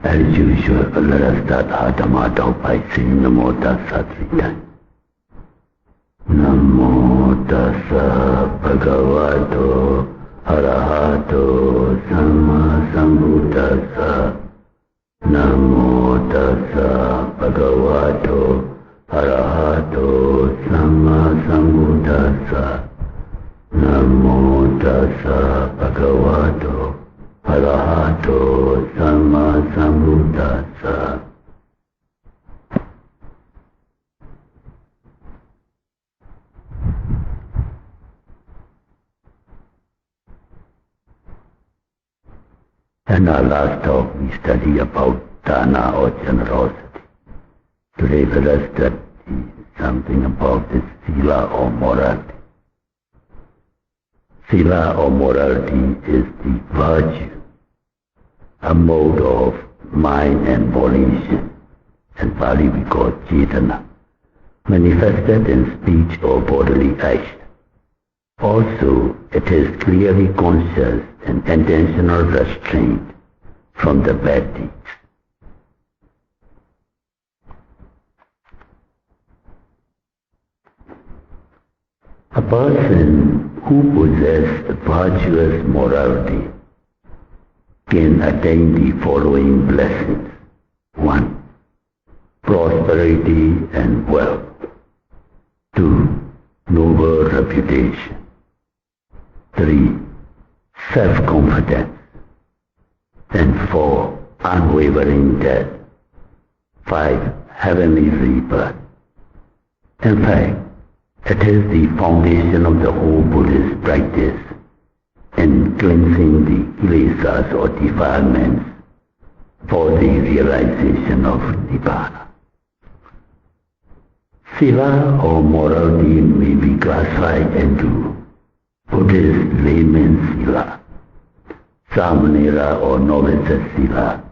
As usual, let us start our Dhamma talk by saying Namo Tassa 3 times. Namo Tassa Bhagavato Arahato Samma Sambuddhassa. Namo Tassa Bhagavato Arahato Samma Sambuddhassa. Namo Tassa Bhagavato Arahato Samma Sambuddhassa. In our last talk we studied about dana or generosity. Today let us study something about this Sīla or morality. Sīla or morality is the virtue, a mode of mind and volition, in Pali we call cetana, manifested in speech or bodily action. Also, it is clearly conscious and intentional restraint from the bad deeds. A person who possesses virtuous morality can attain the following blessings. 1. Prosperity and wealth. 2. Noble reputation. 3. Self-confidence. And 4. Unwavering death. 5. Heavenly rebirth. In fact, it is the foundation of the whole Buddhist practice in cleansing the kilesas or defilements for the realization of Nibbana. Sīla or morality may be classified into Buddhist layman Sīla, Samanera or novice Sīla,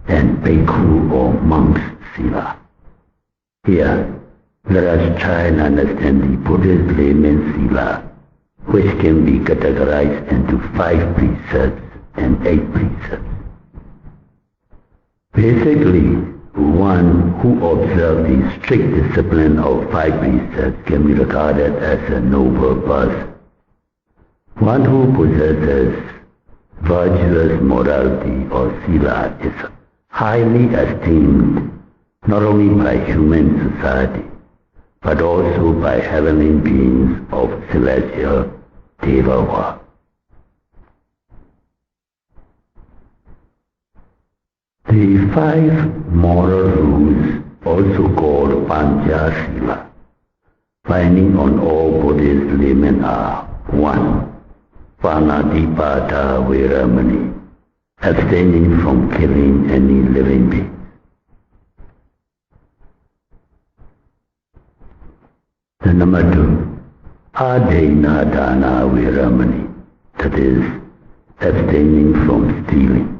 and Bhikkhu or monk's Sīla. Here, let us try and understand the Buddhist layman Sīla, which can be categorized into 5 precepts and 8 precepts. Basically, one who observes the strict discipline of 5 precepts can be regarded as a noble person. One who possesses virtuous morality or Sīla is highly esteemed not only by human society but also by heavenly beings of celestial Deva world. The 5 moral rules, also called Pancha Sīla, binding on all Buddhist laymen are 1. Panatipata Veramani, abstaining from killing any living being. The number 2, Adena Dana Veramani, that is, abstaining from stealing.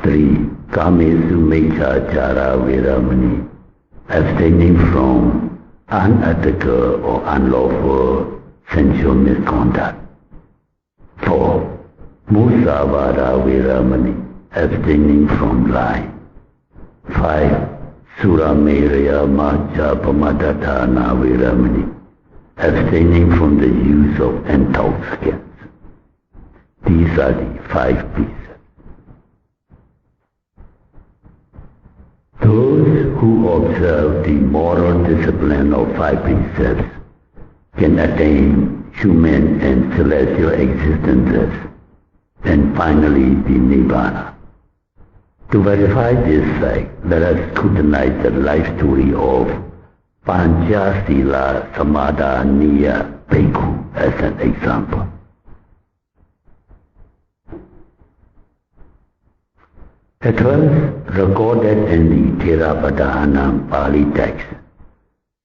3. Kamesu Mechachara Veramani, abstaining from unethical or unlawful sensual misconduct. 4. Musavara Veramani, abstaining from lying. 5. Surameraya Macha Pamadatana Veramani, abstaining from the use of intoxicants. These are the 5 precepts. Those who observe the moral discipline of 5 precepts can attain human and celestial existences and finally the Nibbana. To verify this fact, let us scrutinize the life story of Pancha Sīla Samadhaniya Bhikkhu as an example. It was recorded in the Theravada Pali text,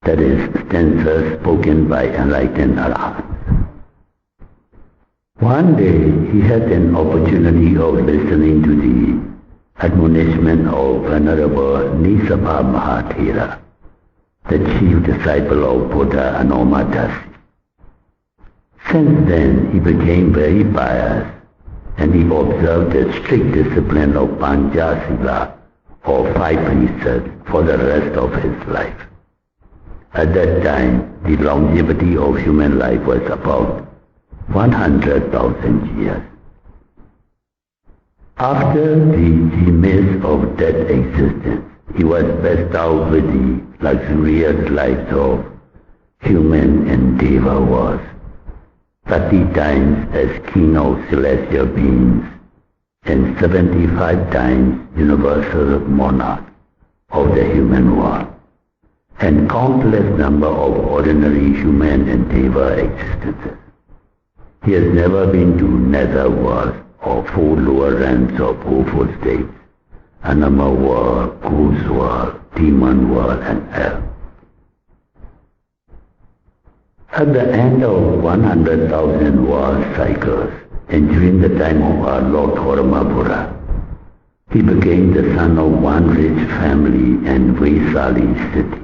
that is, stanzas spoken by enlightened arahants. One day he had an opportunity of listening to the admonishment of Venerable Nisabha Mahathera, the chief disciple of Buddha Anomadasi. Since then he became very pious and he observed the strict discipline of Sīla, or 5 precepts, for the rest of his life. At that time, the longevity of human life was about 100,000 years. After the demise of that existence, he was bestowed with the luxurious lives of human and deva was 30 times as king of celestial beings and 75 times universal monarch of the human world, and countless number of ordinary human and deva existences. He has never been to nether worlds or 4 lower realms of awful states, Anima world, ghost world, demon world, and hell. At the end of 100,000 world cycles, and during the time of our Lord Dharmapura, he became the son of one rich family in Vaisali city.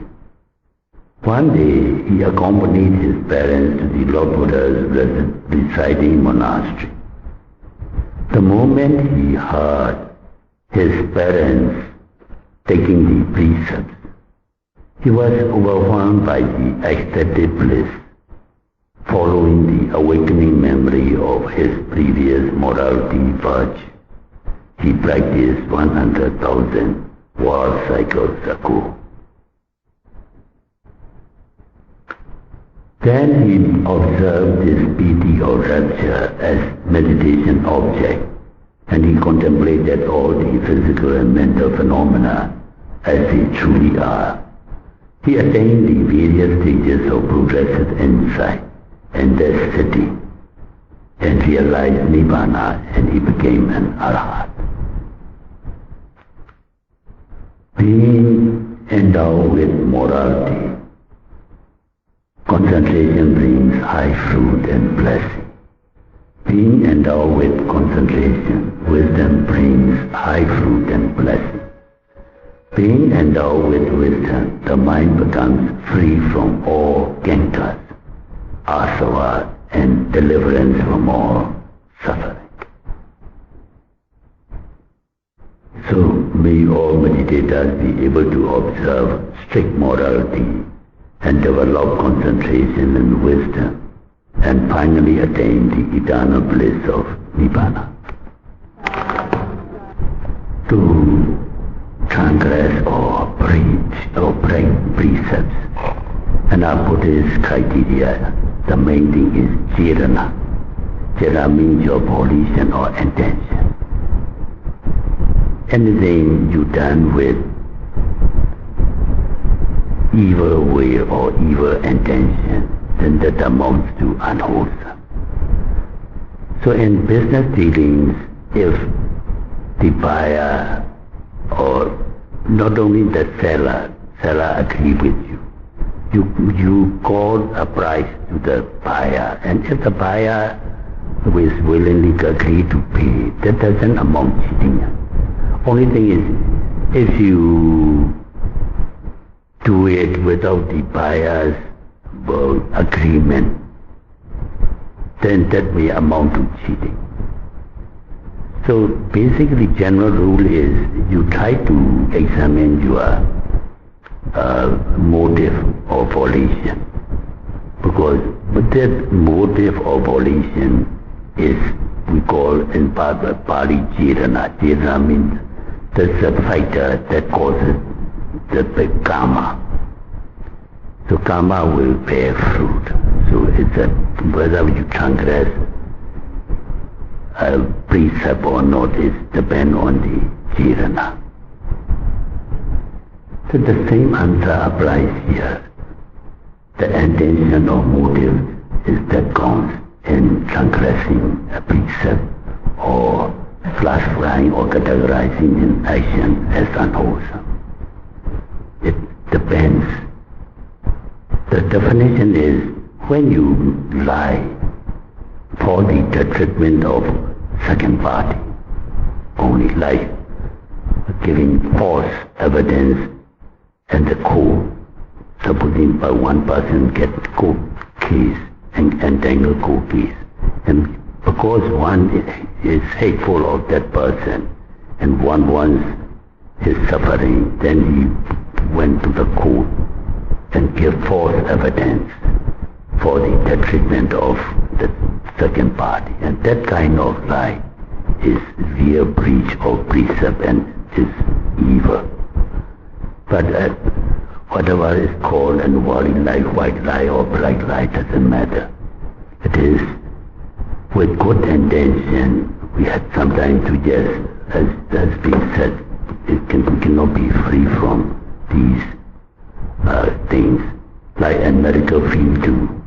One day, he accompanied his parents to the Lord Buddha's residing monastery. The moment he heard his parents taking the precepts, he was overwhelmed by the ecstatic bliss following the awakening memory of his previous morality virtue he practiced 100,000 world cycles ago. Then he observed this piti or rapture as meditation object, and he contemplated all the physical and mental phenomena as they truly are. He attained the various stages of progressive insight and their city, and realized Nibbana, and he became an Arhat. Being endowed with morality, concentration brings high fruit and blessing. Being endowed with concentration, wisdom brings high fruit and blessing. Being endowed with wisdom, the mind becomes free from all kantras, asava, and deliverance from all suffering. So may all meditators be able to observe strict morality and develop concentration and wisdom, and finally attain the eternal bliss of Nibbana. To transgress or break precepts and our Buddhist criteria, the main thing is jirana. Jira means your volition or intention. Anything you done with evil will or evil intention, then that amounts to unwholesome. So in business dealings, if the buyer or not only the seller agree with you call a price to the buyer, and if the buyer is willingly agree to pay, that doesn't amount cheating. Only thing is, if you do it without the buyer's agreement, then that may amount to cheating. So basically, general rule is you try to examine your motive or volition, because that motive or volition is, we call in Pali jirana. Jirana means that's a factor that causes the karma. So karma will bear fruit. So it's whether you transgress a precept or not is depend on the jirana. So the same answer applies here. The intention or motive is that counts in transgressing a precept or classifying or categorizing an action as unwholesome. It depends. The definition is when you lie for the detriment of second party, only like giving false evidence and the court, supposing by one person get court case and entangle court case, and because one is hateful of that person and one wants his suffering, then he went to the court and gave false evidence for the detriment of the second party. And that kind of lie is real breach of precept and is evil. But whatever is called and worldly lie, white lie or black lie, doesn't matter. It is with good intention. We had sometimes to just, as has been said, we cannot be free from these things. Like in medical field too,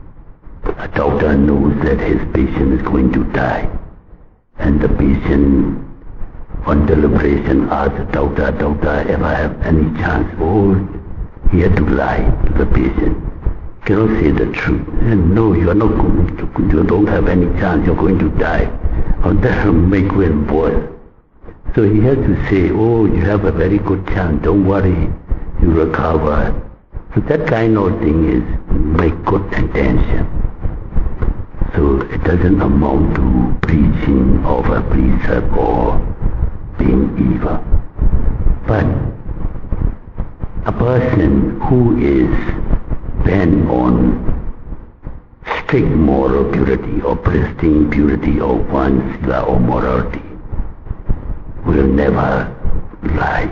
a doctor knows that his patient is going to die, and the patient on deliberation asks the doctor, "Doctor, if I have any chance?" Oh, he had to lie to the patient. Cannot say the truth. And no, you are not going to, you don't have any chance, you're going to die. And that will make it worse. So he has to say, "Oh, you have a very good chance, don't worry, you recover." So that kind of thing is make good intention. So it doesn't amount to preaching of a precept or being evil. But a person who is bent on strict moral purity or pristine purity of one's Sīla or morality will never lie,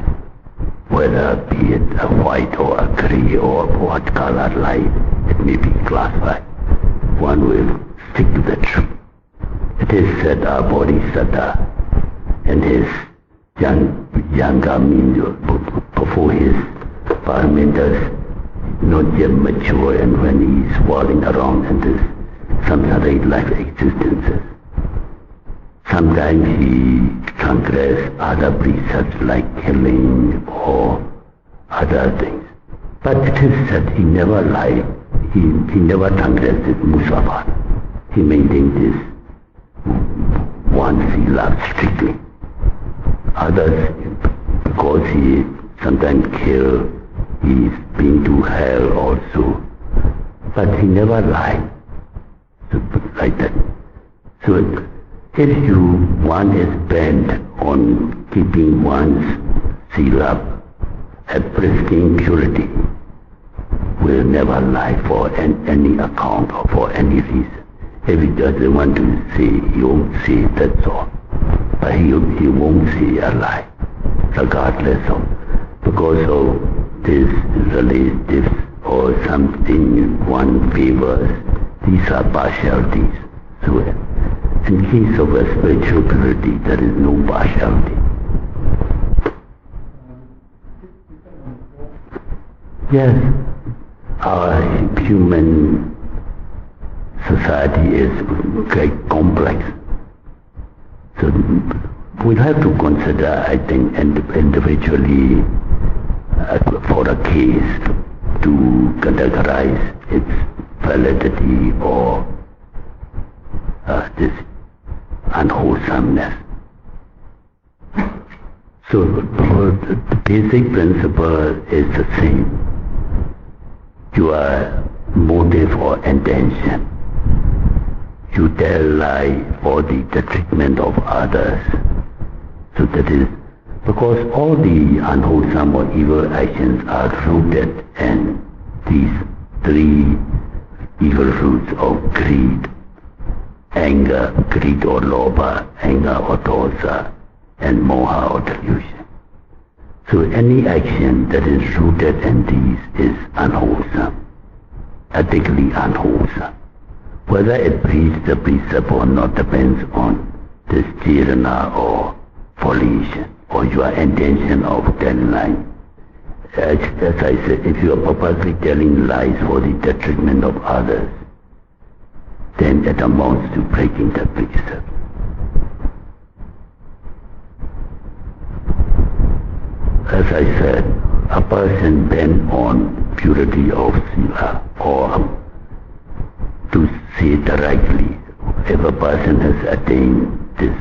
whether be it a white or a grey or what color lie it may be classified. One will stick to the truth. It is said our Bodhisattva and his younger means before his parameters not yet mature, and when he is walking around in this samsaric life existences, sometimes he transgress other precepts like killing or other things. But it is said he never lied, he never transgressed his Musafar. He maintained his one Sīla strictly. Others, because he sometimes killed, he's been to hell also. But he never lied. So, like that. So if one is bent on keeping one's Sīla at pristine purity, will never lie for any account or for any reason. If he doesn't want to say, he won't say, that's all. But he won't say a lie, regardless of, because of this relatives or something one favors. These are partialities. So in case of a spiritual purity, there is no partiality. Yes, our human society is quite complex. So we'll have to consider, I think, individually for a case to categorize its validity or this unwholesomeness. So the basic principle is the same. Your motive or intention. You tell lie for the detriment of others. So that is because all the unwholesome or evil actions are rooted in these three evil roots of greed, anger, greed or lobha, anger or dosa, and moha or delusion. So any action that is rooted in these is unwholesome, ethically unwholesome. Whether it breeds the precept or not depends on this jirana or volition or your intention of telling lies. As I said, if you are purposely telling lies for the detriment of others, then it amounts to breaking the precept. As I said, a person bent on purity of Sīla, or to say directly, if a person has attained this,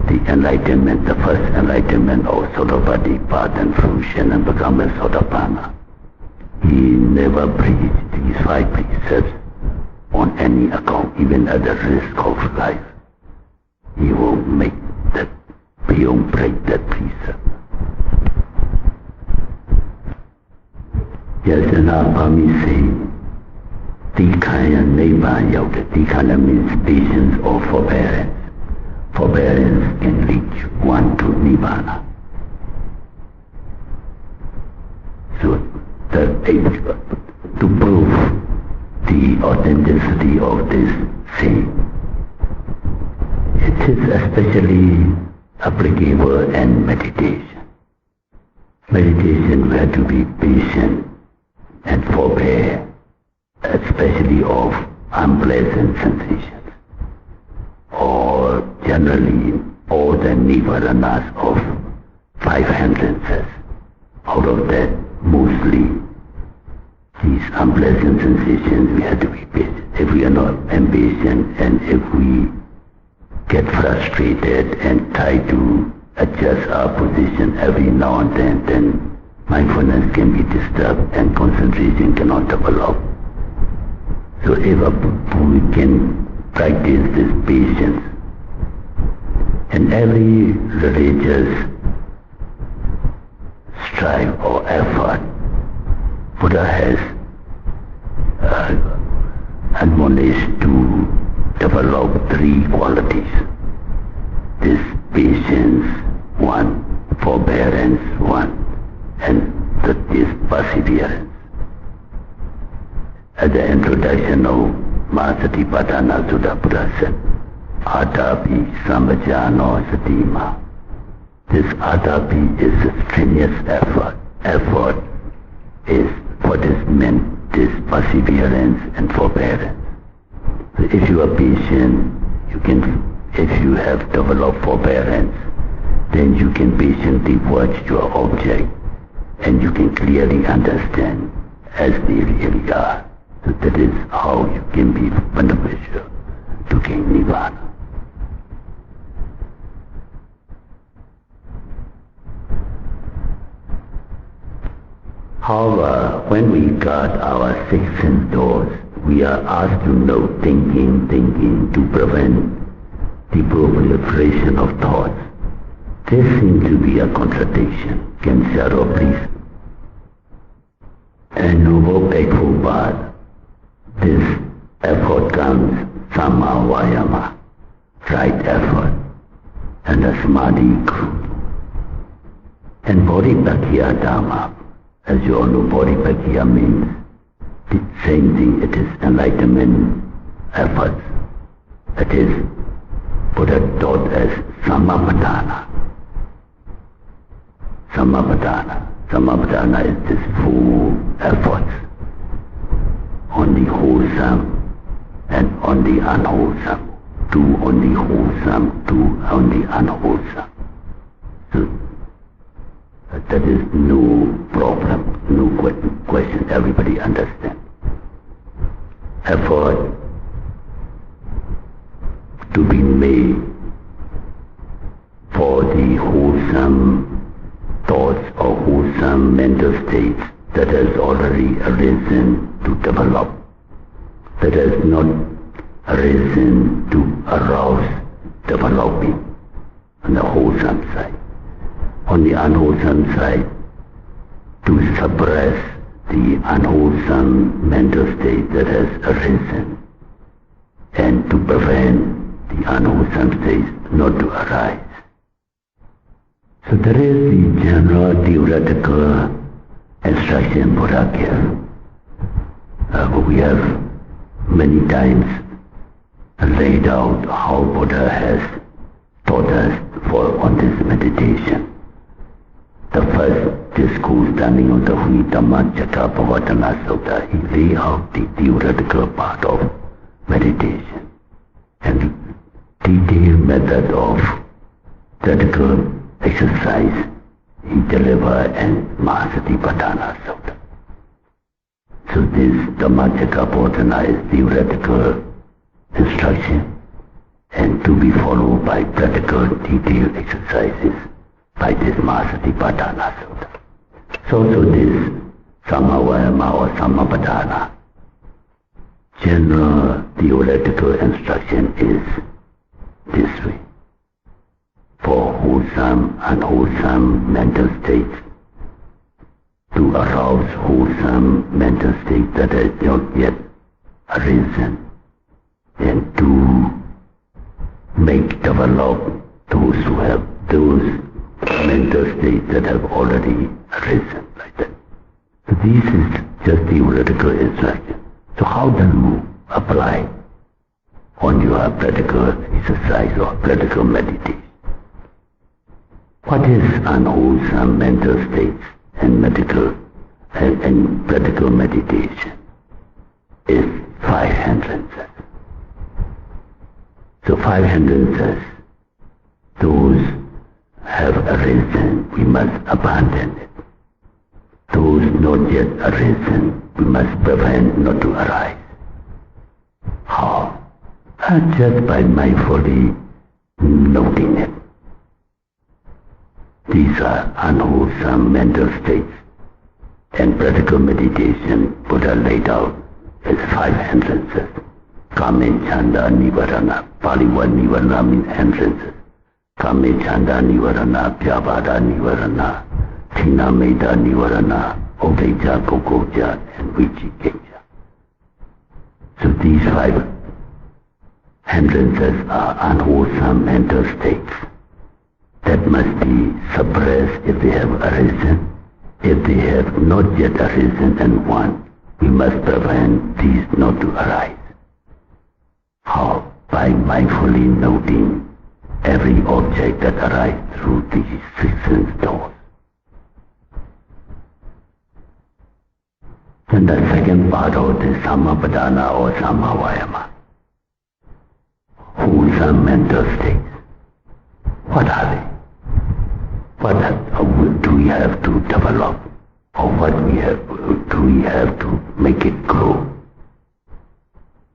the enlightenment, the first enlightenment of Sodapati path and fruition and become a Sotapanna, he never breached these five precepts on any account, even at the risk of life. He will don't break that precept. Yasana Pami say, Tikaya Neva Yoga. Tikaya means patience or forbearance. Forbearance can reach one to Nibbana. So to prove the authenticity of this saying, it is especially applicable in meditation. Meditation we have to be patient and forbear, especially of unpleasant sensations, or generally all the nivaranas of 5 hindrances. Out of that, mostly these unpleasant sensations we have to be patient. If we are not impatient and if we get frustrated and try to adjust our position every now and then mindfulness can be disturbed and concentration cannot develop. So if we can practice this patience, and every religious strive or effort, Buddha has admonished to develop 3 qualities. This patience, 1, forbearance, 1, and this perseverance. At the introduction of Mahasatipatthana Sutta, Buddha said, Atapi Samajano Satima. This atapi is a strenuous effort. Effort is what is meant, this perseverance and forbearance. So if you are patient, if you have developed forbearance, then you can patiently watch your object and you can clearly understand as they really are. So that is how you can be beneficial to gain Nibbana. However, when we guard our 6 sense doors, we are asked to know thinking to prevent the proliferation of thoughts. This seems to be a contradiction. Can Sayādaw please? And Noble Bhikkhu Bad, this effort comes Samma Vayama, right effort, and a Samadhi group. And Bodhipakya Dhamma, as you all know, Bodhipakya means the same thing, it is enlightenment efforts. It is Buddha taught as Samapatthana. Samapatthana is this full efforts on the wholesome and on the unwholesome. 2 on the wholesome, 2 on the unwholesome. So that is no problem, no question, everybody understands. Effort to be made for the wholesome thoughts or wholesome mental states that has already arisen to develop, that has not arisen to arouse developing on the wholesome side. On the unwholesome side, to suppress the unwholesome mental state that has arisen and to prevent the unwholesome states not to arise. So there is the general theoretical instruction Buddha gives. We have many times laid out how Buddha has taught us on this meditation. The first discourse standing on the Dhammacakkappavattana Sutta, he laid out the theoretical part of meditation and detailed method of practical exercise he delivered in Mahasatipatthana Sutta. So this Dhammacakkappavattana is theoretical instruction and to be followed by practical detailed exercises by this Mahasatipatthana Sutta. So this Samavayama or Samapatthana, general theoretical instruction is this way. For wholesome, unwholesome mental states, to arouse wholesome mental states that has not yet arisen, and to make develop those who have those mental states that have already arisen, like that. So this is just theoretical instruction. So how do you apply on your practical exercise or practical meditation? What is unwholesome mental states and practical meditation? Is 5 hindrances. So 5 hindrances, those have arisen, we must abandon it. Those not yet arisen, we must prevent not to arise. How? Just by mindfully noting it. These are unwholesome mental states, and practical meditation Buddha laid out as 5 hindrances. Kame, Chanda, Nivarana. Pali word Nivarana means hindrances. Kame, Chanda, Nivarana, Vyavada, Nivarana, Thina, Meda, Nivarana, Odeja, Gogoja, and Vichikeja. So these 5 hindrances are unwholesome mental states that must be suppressed if they have arisen. If they have not yet arisen and won, we must prevent these not to arise. How? By mindfully noting every object that arises through these 6 sense doors. Then the second part of the Samapadana or Samavayama, wholesome mental states. What are they? What do we have to develop, or what do we have to make it grow?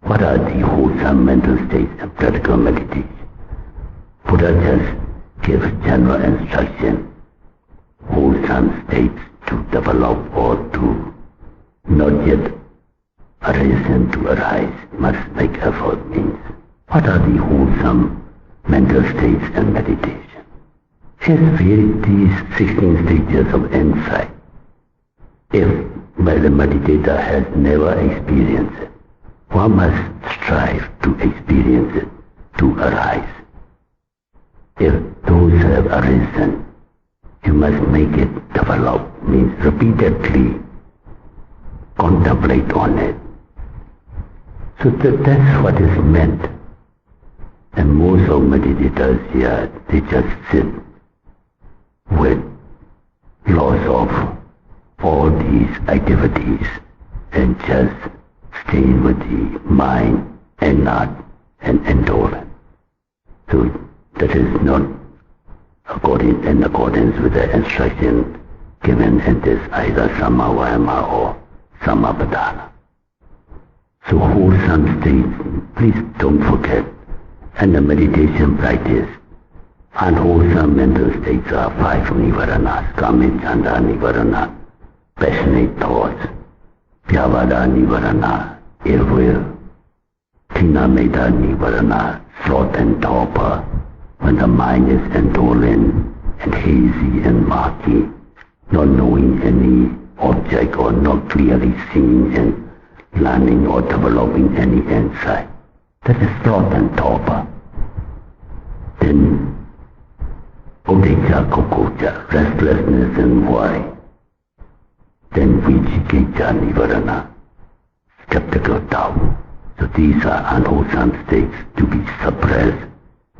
What are the wholesome mental states and practical meditation? Buddha just gives general instruction. Wholesome states to develop or to not yet arisen to arise must make effort means. What are the wholesome mental states and meditation? It's these 16 stages of insight. If the meditator has never experienced it, one must strive to experience it, to arise. If those have arisen, you must make it develop, means repeatedly contemplate on it. So that's what is meant. And most of meditators here, they just sit with loss of all these activities and just stay with the mind and not an indolent. So that is not in accordance with the instruction given in this either Samavayama or Samapadana. So wholesome states, please don't forget, and the meditation practice, unwholesome mental states are 5 nivaranas, Kame, Chanda, Nivarana, passionate thoughts, Vyavada, Nivarana, ill will, Thina, Meda, Nivarana, sloth and torpor, when the mind is indolent and hazy and murky, not knowing any object or not clearly seeing and learning or developing any insight. That is sloth and torpor. Then Udeja, Kokoja, restlessness and worry. Then Vichikeja, Nivarana, skeptical doubt. So these are unwholesome states to be suppressed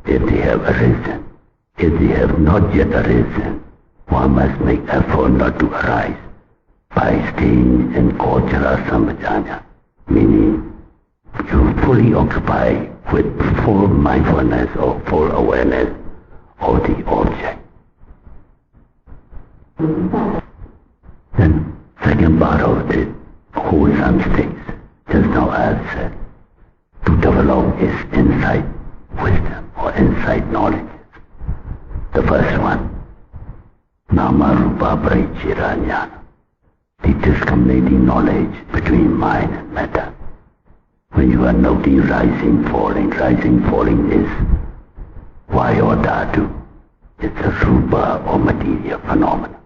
if they have arisen. If they have not yet arisen, one must make effort not to arise by staying in Kochara Sambhajanya, meaning you fully occupy with full mindfulness or full awareness of the object. Then second part of the wholesome states, just now as said, to develop is insight wisdom or insight knowledge. The first one, Nama Rupa Pariccheda Jnana, the discriminating knowledge between mind and matter. When you are noting rising, falling is Vayodhatu. It's a rupa or material phenomena.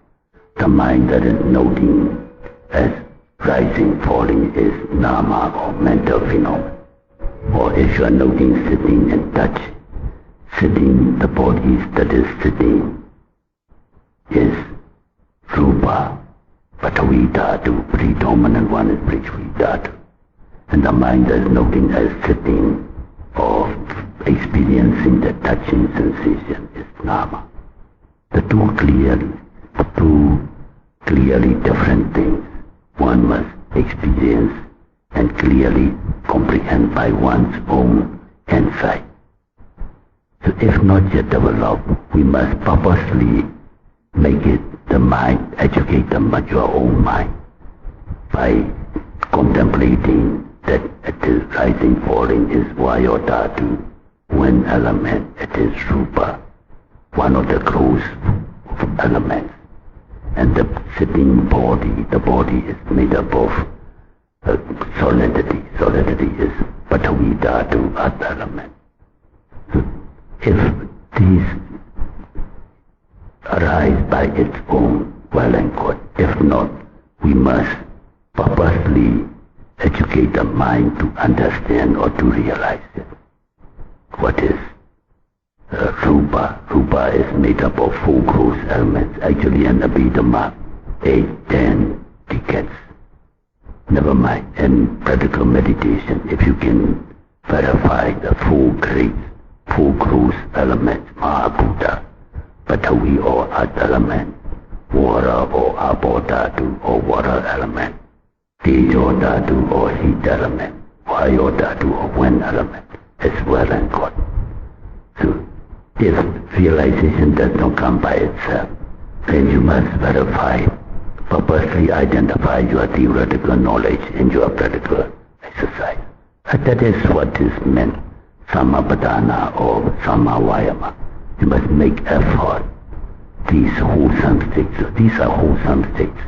The mind that is noting as rising, falling is nama or mental phenomena. Or if you are noting sitting and touch, sitting, the body that is sitting is rupa, Patavi Dhatu, predominant one is Prithvi Dhatu. And the mind that is noting as sitting or experiencing the touching sensation is nama. The two clearly different things. One must experience and clearly comprehend by one's own insight. So if not yet developed, we must purposely make it the mind, educate your own mind by contemplating that it is rising, falling is vaya dhatu, one element, it is rupa, one of the gross elements. And the sitting body, the body is made up of solidity. Solidity is Patavi Dhatu, earth element. So if these arise by its own, well and good. If not, we must purposely educate the mind to understand or to realize it. What is rupa? Rupa is made up of four gross elements. Actually, in Abhidhamma, 8, 10 decades. Never mind. In practical meditation, if you can verify the four gross elements, Mahabhuta, Patavi or earth element, water or Apo Dhatu or water element, Tejo Dhatu or heat element, Vayu Dhatu or wind element, is well and good. So, if realization does not come by itself, then you must verify, purposely identify your theoretical knowledge in your practical exercise. And that is what is meant, Samapadana or Samavayama. You must make effort. These wholesome states, these are wholesome states,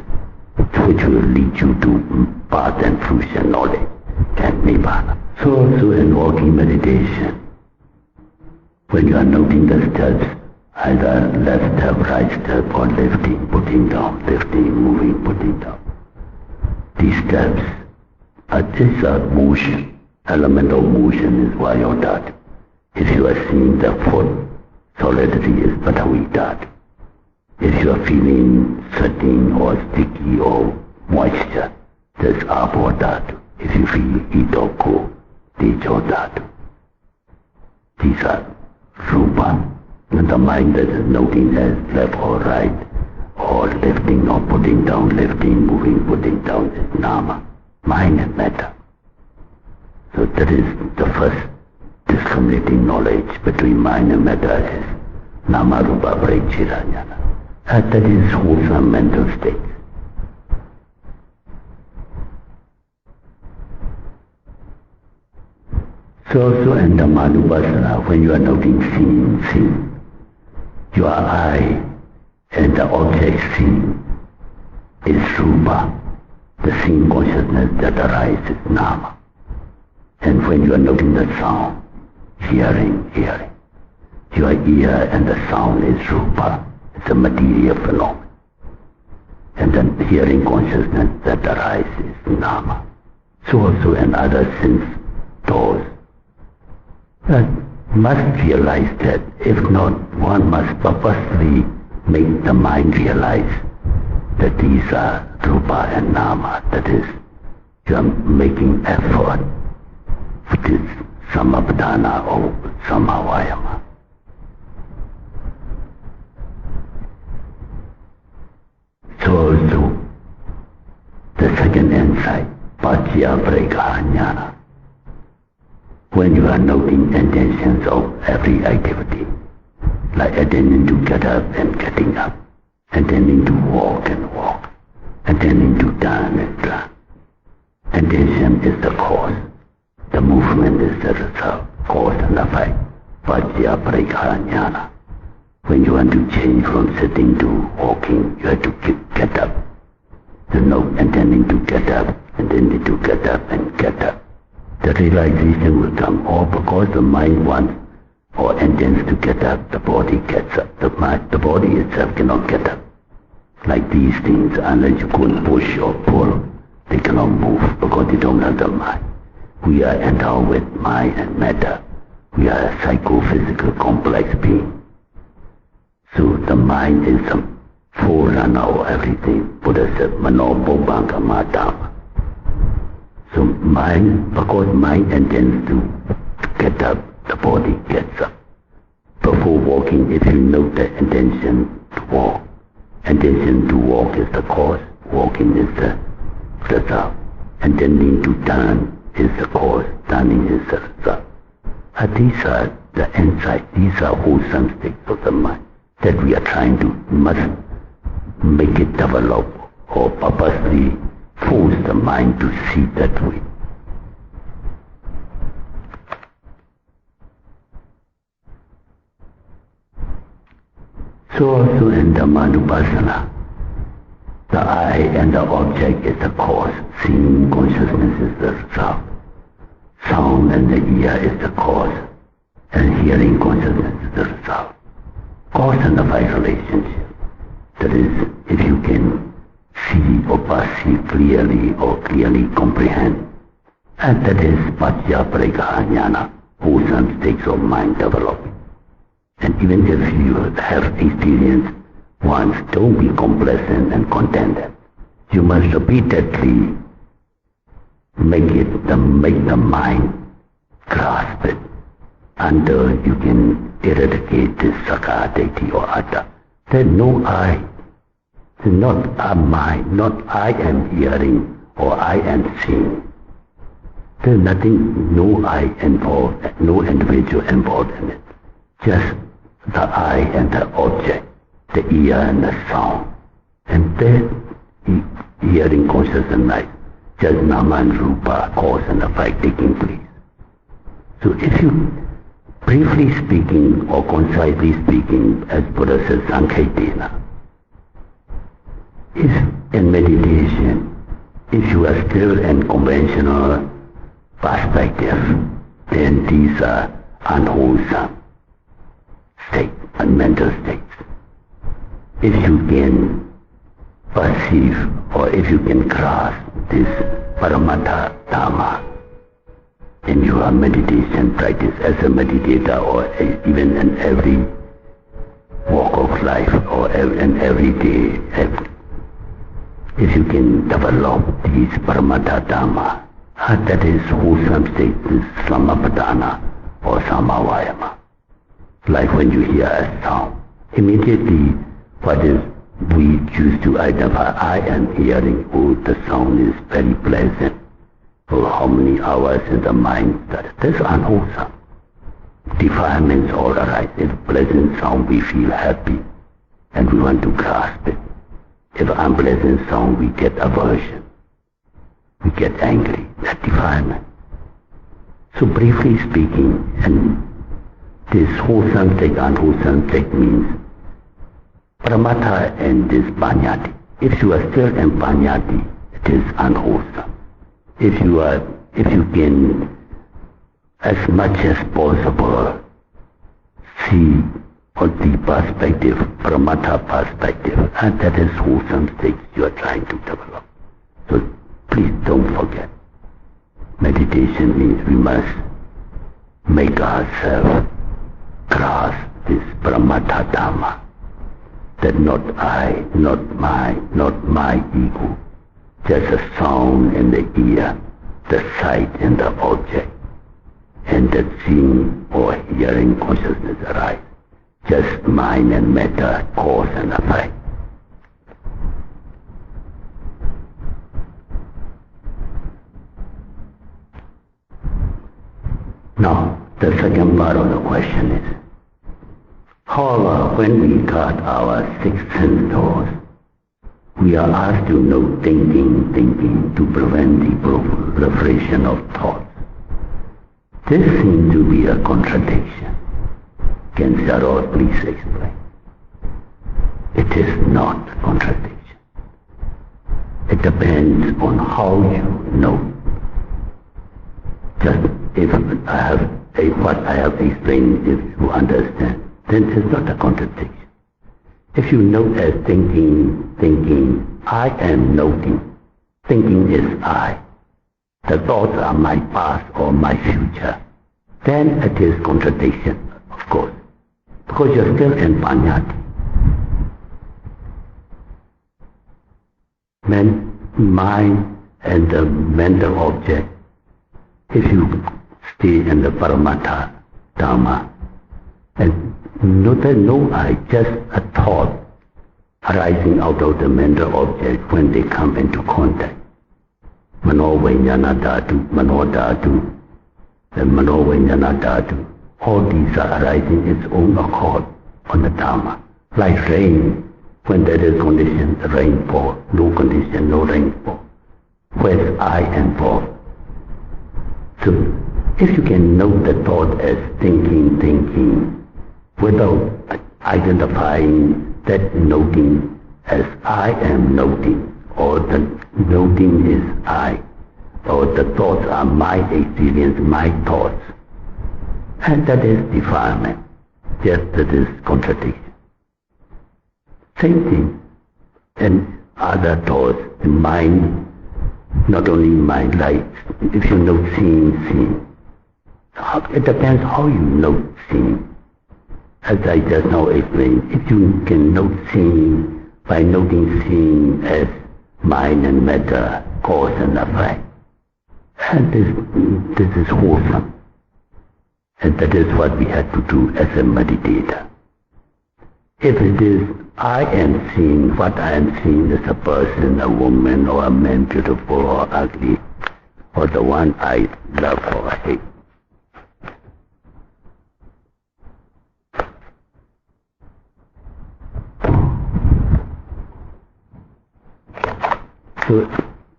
which will lead you to path and fruition knowledge and Nibbana. So also in walking meditation, when you are noting the steps, either left step, right step, or lifting, putting down, lifting, moving, putting down. These steps these are motion. Element of motion is Vayu Dhatu. If you are seeing the foot, solidity is Patavi Dhatu. If you are feeling sweating or sticky or moisture, there's Apo Dhatu. If you feel heat or cold, Tejo Dhatu. These are rupa. And the mind that is noting as left or right, or lifting or putting down, lifting, moving, putting down is nama, mind and matter. So that is the first discriminating knowledge between mind and matter is nama rupa parichirajnana. And that is wholesome mental state. So also in the Manubhasana, when you are noting seeing, your eye and the object seen is rupa. The seeing consciousness that arises is nama. And when you are noting the sound, hearing, your ear and the sound is rupa. It's a material phenomenon. And then hearing consciousness that arises is nama. So also in other sense doors. Must realize that, if not, one must purposely make the mind realize that these are rupa and nama, that is, you are making effort, which is samapadana or samavayama. So also, the second insight, pacchaya prajnana. When you are noting intentions of every activity, like intending to get up and getting up, intending to walk and walk, intending to turn and turn. Intention is the cause, the movement is the result, cause and effect, pacchaya prajnana. When you want to change from sitting to walking, you have to get up. You know, intending to get up, intending to get up and get up. The realization will come all because the mind wants or intends to get up, the body gets up. The body itself cannot get up. Like these things, unless you go and push or pull, they cannot move because they don't have the mind. We are endowed with mind and matter. We are a psychophysical complex being. So the mind is the forerunner of everything. Buddha said, Mano Bobanga Madama. So mind, because mind intends to get up, the body gets up. Before walking, if you note the intention to walk, intention to walk is the cause, walking is the result. Intending to turn is the cause, turning is the result. These are the insights, these are wholesome states of the mind that we are trying to, must make it develop or purposely force the mind to see that way. So also in Dhammanupassana, the I and the object is the cause, seeing consciousness is the result. Sound and the ear is the cause, and hearing consciousness is the result. Cause and effect relationship. That is, if you can see or perceive clearly or clearly comprehend, and that is Pacca Parigraha Jnana, wholesome states of mind developing. And even if you have experience once, don't be complacent and contented. You must repeatedly make the mind grasp it until you can eradicate this Sakadati or Atta. There's no I. There's not a mind, not I am hearing or I am seeing. There's nothing, no I involved, no individual involved in it. Just the I and the object, the ear and the sound. And then hearing consciousness, just Nama and Rupa, cause and effect taking place. So if you, briefly speaking or concisely speaking, as Buddha says, Sankhaitena, if in meditation, if you are still in conventional perspective, then these are unwholesome states and mental states. If you can perceive or if you can grasp this Paramatha Dhamma in your meditation practice as a meditator or even in every walk of life or in every day, if you can develop these Paramatha Dhamma, that is wholesome state, this Samapadana or Samavayama. Like when you hear a sound, immediately what is we choose to identify, I am hearing, oh, the sound is very pleasant. Oh, how many hours in the mind that that's unwholesome. Defilements all arise. If pleasant sound we feel happy and we want to grasp it. If unpleasant sound we get aversion. We get angry. That defilement. So briefly speaking, and this wholesome state, unwholesome state means Paramatha and this Panyati. If you are still in Panyati, it is unwholesome. If you can, as much as possible, see on the perspective, Paramatha perspective, and that is wholesome states you are trying to develop. So please don't forget. Meditation means we must make ourselves grasp this Paramatha Dhamma. That not I, not my ego, just a sound in the ear, the sight in the object, and that seeing or hearing consciousness arise, just mind and matter, cause and effect. Now, the second part of the question is, however, when we got our sixth sense doors, we are asked to know thinking to prevent the proliferation of thoughts. This seems to be a contradiction. Can Sayadaw please explain? It is not a contradiction. It depends on how you know. Just if I have what I have explained, if you understand, then it's not a contradiction. If you note as thinking, I am noting. Thinking is I. The thoughts are my past or my future. Then it is contradiction, of course, because you're still in Panyati. Mind and the mental object, if you stay in the Paramatha Dhamma, and no I, just a thought arising out of the mental object when they come into contact. Mano Vijnana Dhatu, Mano Dhatu, and Mano Vijnana Dhatu, all these are arising its own accord on the Dhamma. Like rain, when there is condition, rain falls, no condition, no rain falls. Where's I and fall? So, if you can note the thought as thinking, without identifying that noting as I am noting, or the noting is I, or the thoughts are my experience, my thoughts, and that is defilement. Yes, that is contradiction. Same thing. And other thoughts, the mind, not only mind, like if you note seeing, it depends how you note seeing. As I just now explained, if you can note seeing by noting seeing as mind and matter, cause and effect, and this is wholesome. And that is what we have to do as a meditator. If it is I am seeing, what I am seeing is a person, a woman, or a man, beautiful or ugly, or the one I love or hate. So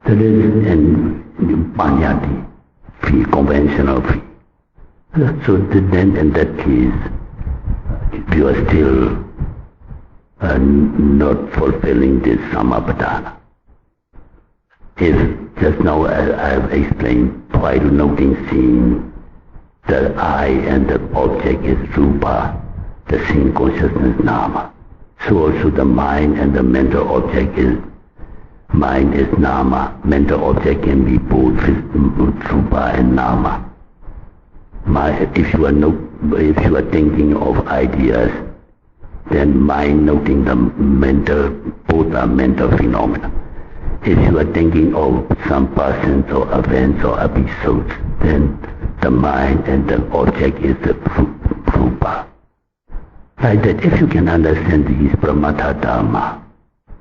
that is in Panyati, free, conventional free. So then in that case, you are still not fulfilling this Samapadana. If just now I have explained while noting seeing, the I and the object is Rupa, the seeing consciousness Nama. So also the mind and the mental object is, mind is Nama, mental object can be both Rupa and Nama. If you are thinking of ideas, then mind noting the mental, both are mental phenomena. If you are thinking of some persons or events or episodes, then the mind and the object is the Rupa. Like that, if you can understand these Pramatha Dhamma,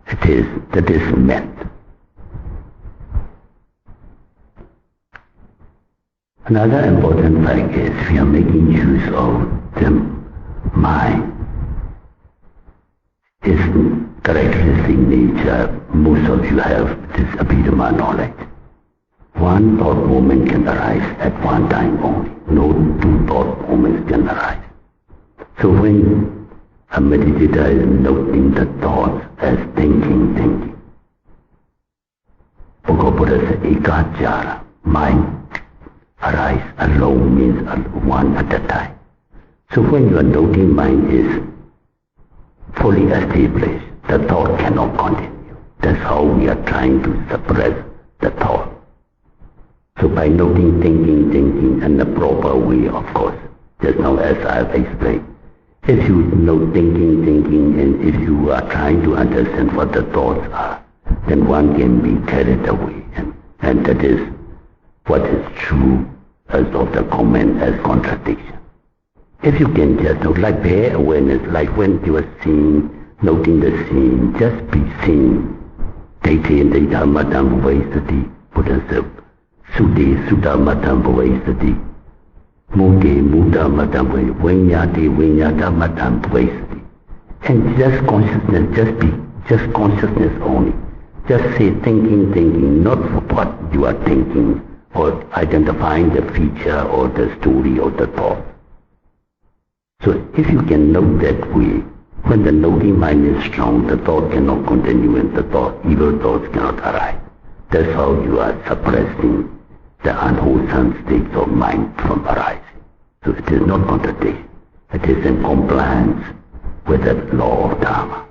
that is meant. Another important fact is we are making use of the mind. Its characteristic nature, most of you have this Abhidhamma knowledge. One thought moment can arise at one time only. No two thought moments can arise. So when a meditator is noting the thoughts as thinking, Bhagavad says ekachara, mind arise alone means one at a time. So when you are noting mind is fully established, the thought cannot continue. That's how we are trying to suppress the thought. So by noting thinking in the proper way, of course, just now as I have explained, if you note thinking and if you are trying to understand what the thoughts are, then one can be carried away. And that is what is true as of the comment as contradiction. If you can just note, like bare awareness, like when you are seeing, noting the scene, just be seeing. Dete Dhammadam Vaisati, Buddha said, Sute Sudhammadam Vaisati, Mude Mudhammadam Vaisati, Vinyadhammadam Vaisati. And just consciousness, just consciousness only. Just say thinking, not for what you are thinking, or identifying the feature or the story or the thought. So if you can note that way, when the noting mind is strong, the thought cannot continue and evil thoughts cannot arise. That's how you are suppressing the unwholesome states of mind from arising. So it is not contradiction. It is in compliance with the law of Dharma.